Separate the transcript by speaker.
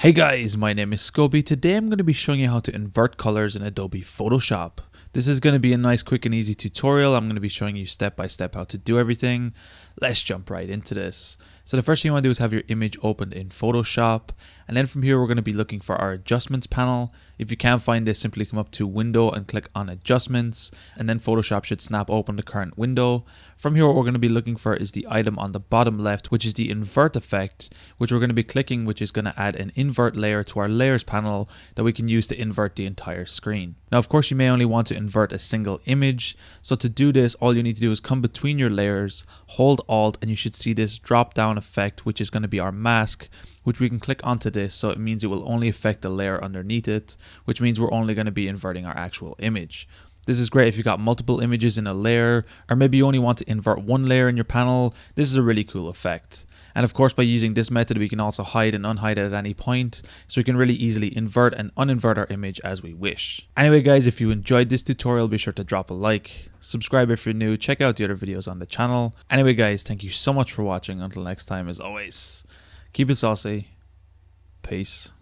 Speaker 1: Hey guys, my name is Scoby. Today I'm going to be showing you how to invert colors in Adobe Photoshop. This is going to be a nice, quick and easy tutorial. I'm going to be showing you step by step how to do everything. Let's jump right into this. So the first thing you want to do is have your image opened in Photoshop. And then from here, we're going to be looking for our adjustments panel. If you can't find this, simply come up to Window and click on Adjustments. And then Photoshop should snap open the current window. From here, what we're going to be looking for is the item on the bottom left, which is the invert effect, which we're going to be clicking, which is going to add an invert layer to our layers panel that we can use to invert the entire screen. Now, of course, you may only want to invert a single image. So to do this, all you need to do is come between your layers, hold Alt, and you should see this drop down effect, which is going to be our mask, which we can click onto this. So it means it will only affect the layer underneath it, which means we're only going to be inverting our actual image. This is great if you got multiple images in a layer, or maybe you only want to invert one layer in your panel. This is a really cool effect. And of course, by using this method, we can also hide and unhide it at any point. So we can really easily invert and uninvert our image as we wish. Anyway, guys, if you enjoyed this tutorial, be sure to drop a like, subscribe if you're new, check out the other videos on the channel. Anyway, guys, thank you so much for watching. Until next time, as always, keep it saucy. Peace.